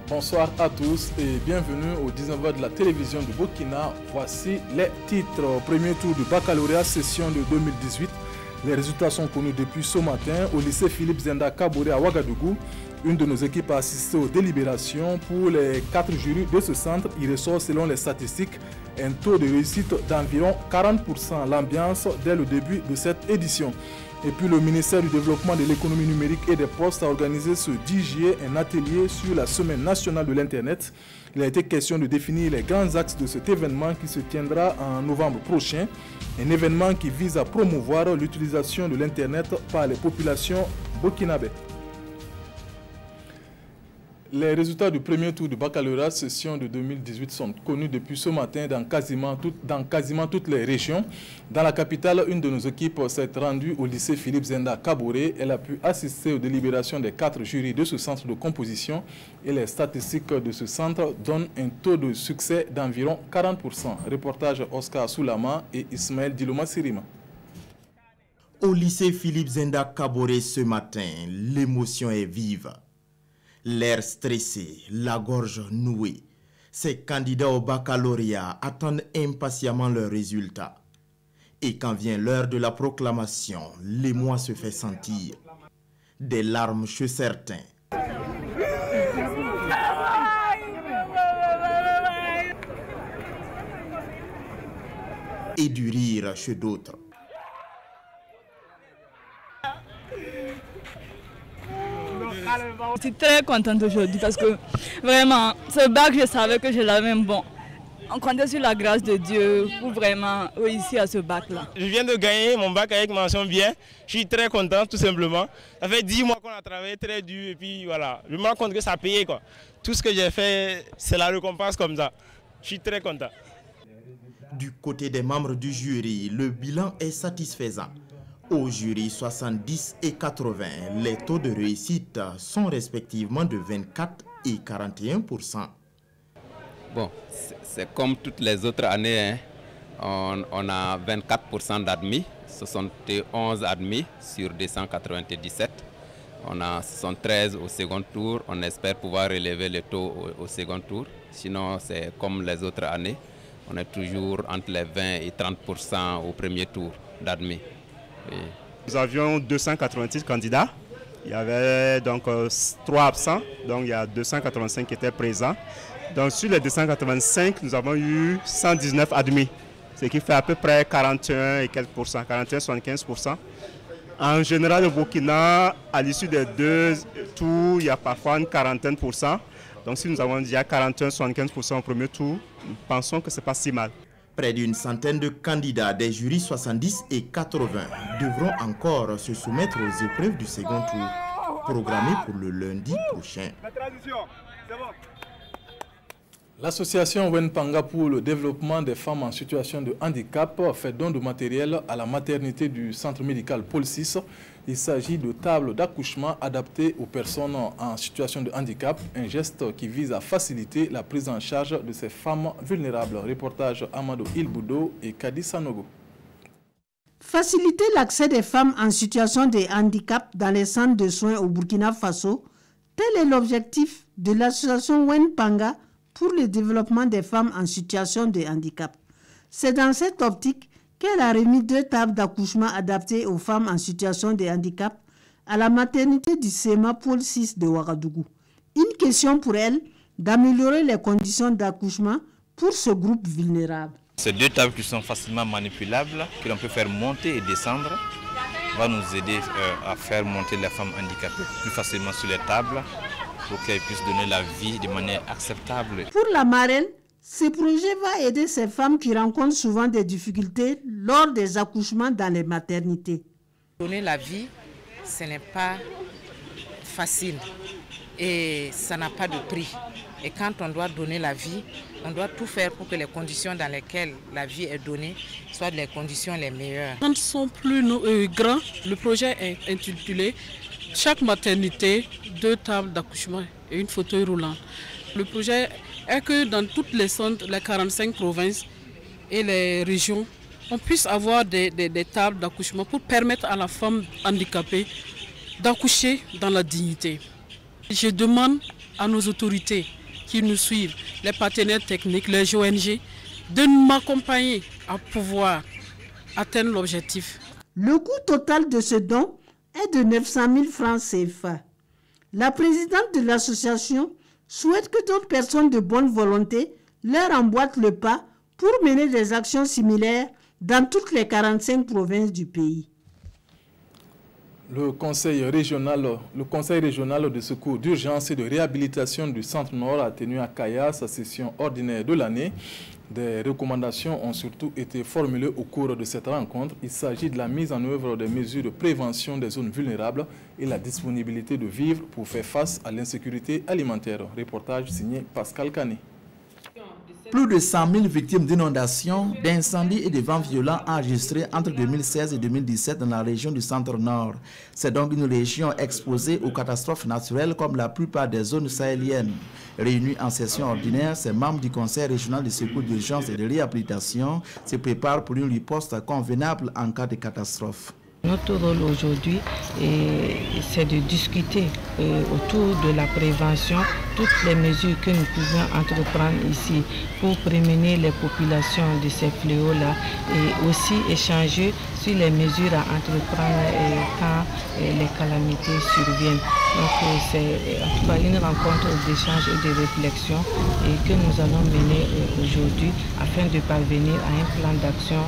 Bonsoir à tous et bienvenue au 19h de la télévision du Burkina. Voici les titres. Au premier tour du baccalauréat session de 2018. Les résultats sont connus depuis ce matin au lycée Philippe Zenda Kaboré à Ouagadougou. Une de nos équipes a assisté aux délibérations. Pour les 4 jurys de ce centre, il ressort selon les statistiques un taux de réussite d'environ 40%. L'ambiance dès le début de cette édition. Et puis le ministère du Développement de l'économie numérique et des postes a organisé ce 10 juillet un atelier sur la semaine nationale de l'Internet. Il a été question de définir les grands axes de cet événement qui se tiendra en novembre prochain. Un événement qui vise à promouvoir l'utilisation de l'Internet par les populations burkinabées. Les résultats du premier tour du baccalauréat session de 2018 sont connus depuis ce matin dans quasiment toutes les régions. Dans la capitale, une de nos équipes s'est rendue au lycée Philippe Zenda Kaboré. Elle a pu assister aux délibérations des 4 jurys de ce centre de composition et les statistiques de ce centre donnent un taux de succès d'environ 40%. Reportage Oscar Soulama et Ismaël Diloma Sirima. Au lycée Philippe Zenda Kaboré ce matin, l'émotion est vive. L'air stressé, la gorge nouée. Ces candidats au baccalauréat attendent impatiemment leurs résultats. Et quand vient l'heure de la proclamation, l'émoi se fait sentir. Des larmes chez certains. Et du rire chez d'autres. Je suis très contente aujourd'hui parce que vraiment, ce bac, je savais que je l'avais bon. On comptait sur la grâce de Dieu pour vraiment réussir à ce bac-là. Je viens de gagner mon bac avec mention bien. Je suis très content tout simplement. Ça fait 10 mois qu'on a travaillé très dur et puis voilà. Je me rends compte que ça a payé quoi. Tout ce que j'ai fait, c'est la récompense comme ça. Je suis très content. Du côté des membres du jury, le bilan est satisfaisant. Au jury 70 et 80, les taux de réussite sont respectivement de 24 et 41%. Bon, c'est comme toutes les autres années, hein. On a 24% d'admis, 71 admis sur 297. On a 73 au second tour, on espère pouvoir relever le taux au second tour. Sinon, c'est comme les autres années, on est toujours entre les 20 et 30% au premier tour d'admis. Oui. Nous avions 286 candidats, il y avait donc 3 absents, donc il y a 285 qui étaient présents. Donc sur les 285, nous avons eu 119 admis, ce qui fait à peu près 41 et quelques pourcents, 41-75%. En général au Burkina, à l'issue des 2 tours, il y a parfois une quarantaine de pourcents. Donc si nous avons déjà 41-75% au premier tour, nous pensons que ce n'est pas si mal. Près d'une centaine de candidats des jurys 70 et 80 devront encore se soumettre aux épreuves du second tour, programmées pour le lundi prochain. L'association Wenpanga pour le développement des femmes en situation de handicap fait don de matériel à la maternité du centre médical Paul VI. Il s'agit de tables d'accouchement adaptées aux personnes en situation de handicap, un geste qui vise à faciliter la prise en charge de ces femmes vulnérables. Reportage Amadou Ilboudo et Kadi Sanogo. Faciliter l'accès des femmes en situation de handicap dans les centres de soins au Burkina Faso, tel est l'objectif de l'association Wenpanga pour le développement des femmes en situation de handicap. C'est dans cette optique qu'elle a remis 2 tables d'accouchement adaptées aux femmes en situation de handicap à la maternité du CEMA Paul VI de Ouagadougou. Une question pour elle, d'améliorer les conditions d'accouchement pour ce groupe vulnérable. Ces 2 tables qui sont facilement manipulables, que l'on peut faire monter et descendre, va nous aider à faire monter les femmes handicapées plus facilement sur les tables pour qu'elles puissent donner la vie de manière acceptable. Pour la marraine, ce projet va aider ces femmes qui rencontrent souvent des difficultés lors des accouchements dans les maternités. Donner la vie, ce n'est pas facile et ça n'a pas de prix. Et quand on doit donner la vie, on doit tout faire pour que les conditions dans lesquelles la vie est donnée soient les conditions les meilleures. Quand ils sont plus grands, le projet est intitulé « Chaque maternité, 2 tables d'accouchement et une fauteuil roulant ». Le projet est que dans toutes les centres, les 45 provinces et les régions, on puisse avoir des tables d'accouchement pour permettre à la femme handicapée d'accoucher dans la dignité. Je demande à nos autorités qui nous suivent, les partenaires techniques, les ONG, de m'accompagner à pouvoir atteindre l'objectif. Le coût total de ce don est de 900 000 francs CFA. La présidente de l'association souhaite que d'autres personnes de bonne volonté leur emboîtent le pas pour mener des actions similaires dans toutes les 45 provinces du pays. Le conseil régional de secours d'urgence et de réhabilitation du Centre Nord a tenu à Kaya sa session ordinaire de l'année. Des recommandations ont surtout été formulées au cours de cette rencontre. Il s'agit de la mise en œuvre des mesures de prévention des zones vulnérables et la disponibilité de vivres pour faire face à l'insécurité alimentaire. Reportage signé Pascal Canet. Plus de 100 000 victimes d'inondations, d'incendies et de vents violents enregistrés entre 2016 et 2017 dans la région du Centre-Nord. C'est donc une région exposée aux catastrophes naturelles comme la plupart des zones sahéliennes. Réunis en session ordinaire, ces membres du Conseil régional de secours d'urgence et de réhabilitation se préparent pour une riposte convenable en cas de catastrophe. Notre rôle aujourd'hui, c'est de discuter autour de la prévention, toutes les mesures que nous pouvons entreprendre ici pour prémunir les populations de ces fléaux-là et aussi échanger sur les mesures à entreprendre quand les calamités surviennent. Donc c'est en tout cas une rencontre d'échange et de réflexion que nous allons mener aujourd'hui afin de parvenir à un plan d'action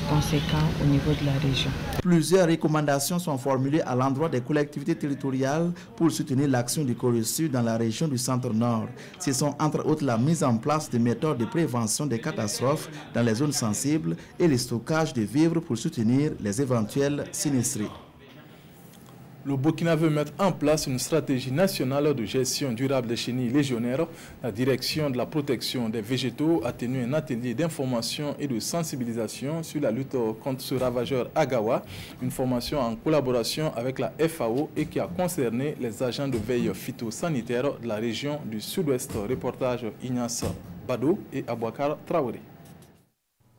conséquent au niveau de la région. Plusieurs recommandations sont formulées à l'endroit des collectivités territoriales pour soutenir l'action du CORESUR dans la région du Centre-Nord. Ce sont entre autres la mise en place de méthodes de prévention des catastrophes dans les zones sensibles et le stockage de vivres pour soutenir les éventuels sinistrés. Le Burkina veut mettre en place une stratégie nationale de gestion durable des chenilles légionnaires. La direction de la protection des végétaux a tenu un atelier d'information et de sensibilisation sur la lutte contre ce ravageur Agawa, une formation en collaboration avec la FAO et qui a concerné les agents de veille phytosanitaire de la région du Sud-Ouest. Reportage Ignace Bado et Abouakar Traoré.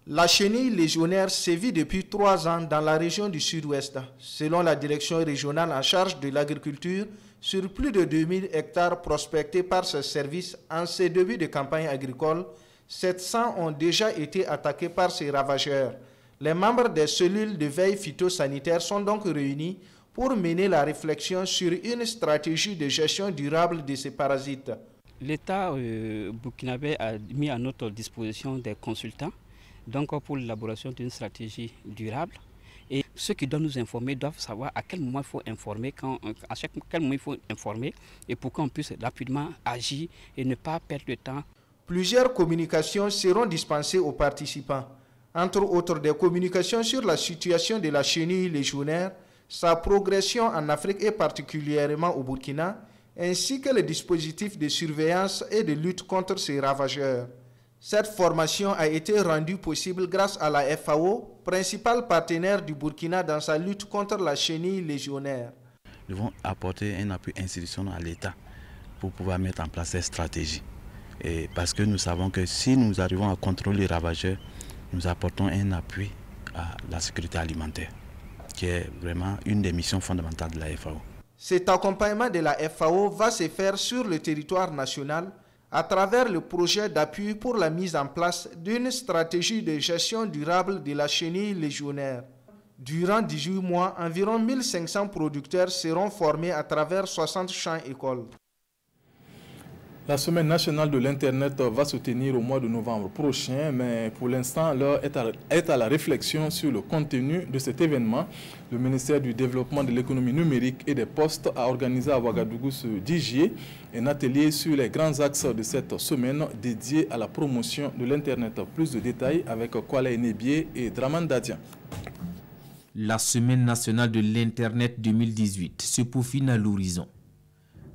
La chenille légionnaire sévit depuis 3 ans dans la région du Sud-Ouest. Selon la direction régionale en charge de l'agriculture, sur plus de 2000 hectares prospectés par ce service en ces débuts de campagne agricole, 700 ont déjà été attaqués par ces ravageurs. Les membres des cellules de veille phytosanitaire sont donc réunis pour mener la réflexion sur une stratégie de gestion durable de ces parasites. L'État burkinabé a mis à notre disposition des consultants donc pour l'élaboration d'une stratégie durable. Et ceux qui doivent nous informer doivent savoir à quel moment il faut informer, quel moment il faut informer et pour qu'on puisse rapidement agir et ne pas perdre de temps. Plusieurs communications seront dispensées aux participants, entre autres des communications sur la situation de la chenille légionnaire, sa progression en Afrique et particulièrement au Burkina, ainsi que les dispositifs de surveillance et de lutte contre ces ravageurs. Cette formation a été rendue possible grâce à la FAO, principal partenaire du Burkina dans sa lutte contre la chenille légionnaire. Nous devons apporter un appui institutionnel à l'État pour pouvoir mettre en place cette stratégie. Et parce que nous savons que si nous arrivons à contrôler les ravageurs, nous apportons un appui à la sécurité alimentaire, qui est vraiment une des missions fondamentales de la FAO. Cet accompagnement de la FAO va se faire sur le territoire national à travers le projet d'appui pour la mise en place d'une stratégie de gestion durable de la chenille légionnaire. Durant 18 mois, environ 1500 producteurs seront formés à travers 60 champs-écoles. La semaine nationale de l'Internet va se tenir au mois de novembre prochain, mais pour l'instant, l'heure est à la réflexion sur le contenu de cet événement. Le ministère du Développement de l'économie numérique et des postes a organisé à Ouagadougou ce 10 juillet un atelier sur les grands axes de cette semaine dédié à la promotion de l'Internet. Plus de détails avec Kwale Nebié et Draman Dadian. La semaine nationale de l'Internet 2018 se peaufine à l'horizon.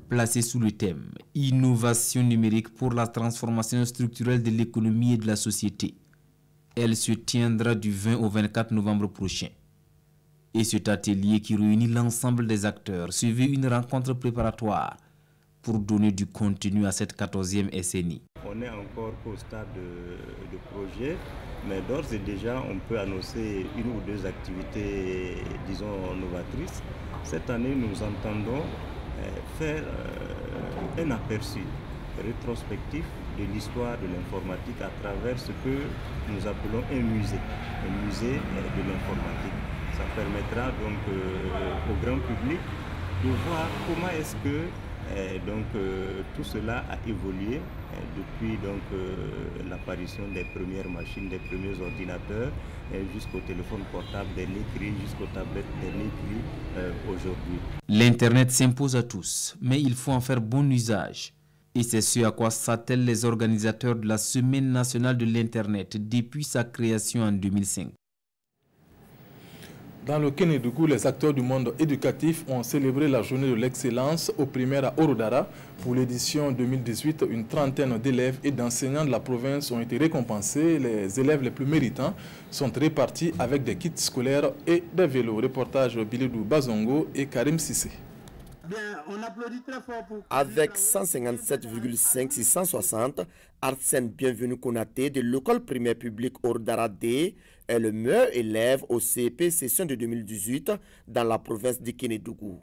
Placée sous le thème « Innovation numérique pour la transformation structurelle de l'économie et de la société ». Elle se tiendra du 20 au 24 novembre prochain. Et cet atelier qui réunit l'ensemble des acteurs suivait une rencontre préparatoire pour donner du contenu à cette 14e SNI. On est encore au stade de projet, mais d'ores et déjà on peut annoncer 1 ou 2 activités, disons, novatrices. Cette année, nous entendons faire un aperçu rétrospectif de l'histoire de l'informatique à travers ce que nous appelons un musée de l'informatique. Ça permettra donc au grand public de voir comment est-ce que tout cela a évolué depuis l'apparition des premières machines, des premiers ordinateurs, jusqu'au téléphone portable, des écrits, jusqu'aux tablettes, des écrits aujourd'hui. L'Internet s'impose à tous, mais il faut en faire bon usage. Et c'est ce à quoi s'attellent les organisateurs de la Semaine nationale de l'Internet depuis sa création en 2005. Dans le Kénédougou, les acteurs du monde éducatif ont célébré la journée de l'excellence au primaire à Orodara. Pour l'édition 2018, une trentaine d'élèves et d'enseignants de la province ont été récompensés. Les élèves les plus méritants sont répartis avec des kits scolaires et des vélos. Reportage Bilidou Bazongo et Karim Sissé. On applaudit très fort pour... Avec 157,5 660, Arsène Bienvenu Konaté de l'école primaire publique Orodara D est le meilleur élève au CEP session de 2018 dans la province du Kénédougou.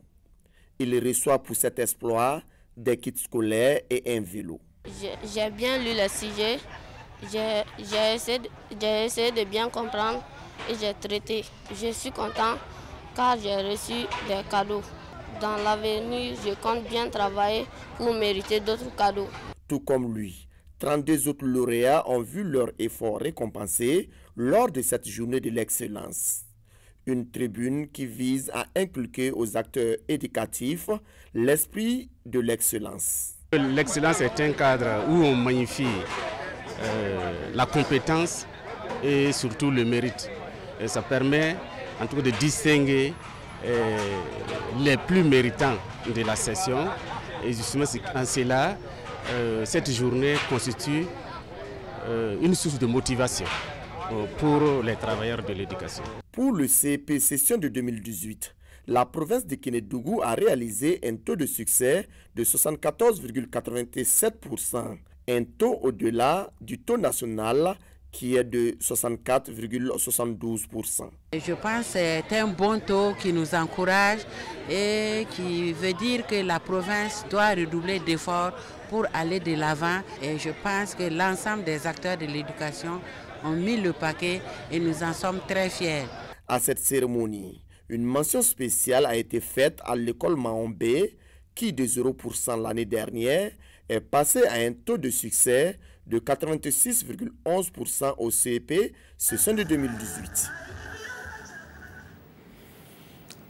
Il reçoit pour cet exploit des kits scolaires et un vélo. J'ai bien lu le sujet, j'ai essayé de bien comprendre et j'ai traité. Je suis content car j'ai reçu des cadeaux. Dans l'avenir, je compte bien travailler pour mériter d'autres cadeaux. Tout comme lui, 32 autres lauréats ont vu leurs efforts récompensés lors de cette journée de l'excellence. Une tribune qui vise à inculquer aux acteurs éducatifs l'esprit de l'excellence. L'excellence est un cadre où on magnifie la compétence et surtout le mérite. Et ça permet en tout cas de distinguer les plus méritants de la session. Et justement, en cela, cette journée constitue une source de motivation pour les travailleurs de l'éducation. Pour le CEP session de 2018, la province de Kénédougou a réalisé un taux de succès de 74,87%, un taux au-delà du taux national qui est de 64,72%. Je pense que c'est un bon taux qui nous encourage et qui veut dire que la province doit redoubler d'efforts pour aller de l'avant. Et je pense que l'ensemble des acteurs de l'éducation ont mis le paquet et nous en sommes très fiers. À cette cérémonie, une mention spéciale a été faite à l'école Mahombe qui, de 0% l'année dernière, est passée à un taux de succès de 86,11% au CEP, session de 2018.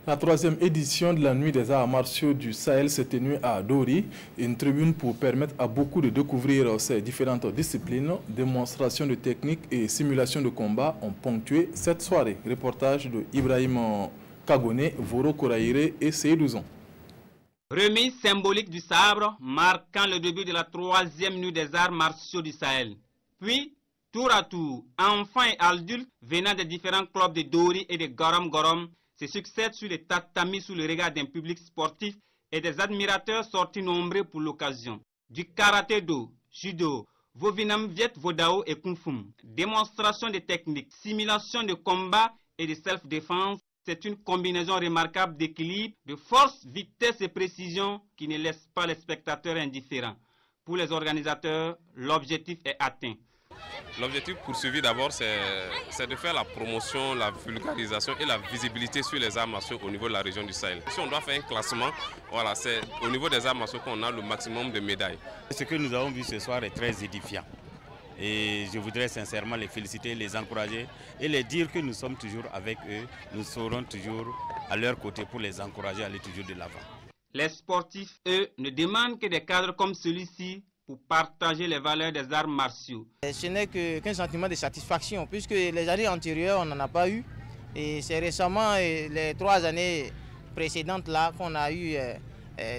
La troisième édition de la Nuit des arts martiaux du Sahel s'est tenue à Dori, une tribune pour permettre à beaucoup de découvrir ces différentes disciplines. Démonstrations de techniques et simulations de combat ont ponctué cette soirée. Reportage de Ibrahim Kagone, Voro Koraïre et Seydouzoun. Remise symbolique du sabre marquant le début de la troisième nuit des arts martiaux du Sahel. Puis, tour à tour, enfants et adultes venant des différents clubs de Dori et de Gorom Gorom se succèdent sur les tatamis sous le regard d'un public sportif et des admirateurs sortis nombreux pour l'occasion. Du karaté-do, judo, vovinam viet vodao et kung fu. Démonstration de techniques, simulation de combat et de self-défense. C'est une combinaison remarquable d'équilibre, de force, vitesse et précision qui ne laisse pas les spectateurs indifférents. Pour les organisateurs, l'objectif est atteint. L'objectif poursuivi d'abord, c'est de faire la promotion, la vulgarisation et la visibilité sur les arts martiaux au niveau de la région du Sahel. Si on doit faire un classement, voilà, c'est au niveau des arts martiaux qu'on a le maximum de médailles. Ce que nous avons vu ce soir est très édifiant. Et je voudrais sincèrement les féliciter, les encourager et les dire que nous sommes toujours avec eux. Nous serons toujours à leur côté pour les encourager à aller toujours de l'avant. Les sportifs, eux, ne demandent que des cadres comme celui-ci pour partager les valeurs des arts martiaux. Ce n'est qu'un sentiment de satisfaction puisque les années antérieures, on n'en a pas eu. Et c'est récemment, les 3 années précédentes là, qu'on a eu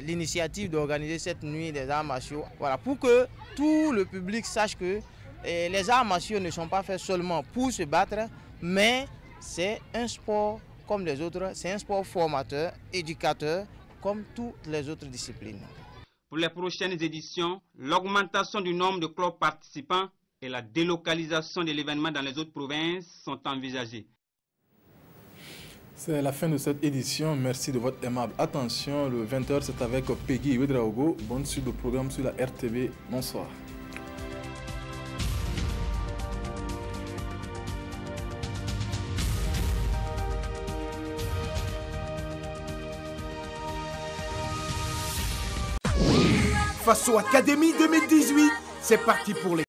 l'initiative d'organiser cette nuit des arts martiaux. Voilà, pour que tout le public sache que les arts martiaux ne sont pas faits seulement pour se battre, mais c'est un sport comme les autres, c'est un sport formateur, éducateur, comme toutes les autres disciplines. Pour les prochaines éditions, l'augmentation du nombre de clubs participants et la délocalisation de l'événement dans les autres provinces sont envisagées. C'est la fin de cette édition. Merci de votre aimable attention. Le 20h, c'est avec Peggy Ouedraogo. Bonne suite de programme sur la RTB. Bonsoir. Faso Academy 2018, c'est parti pour les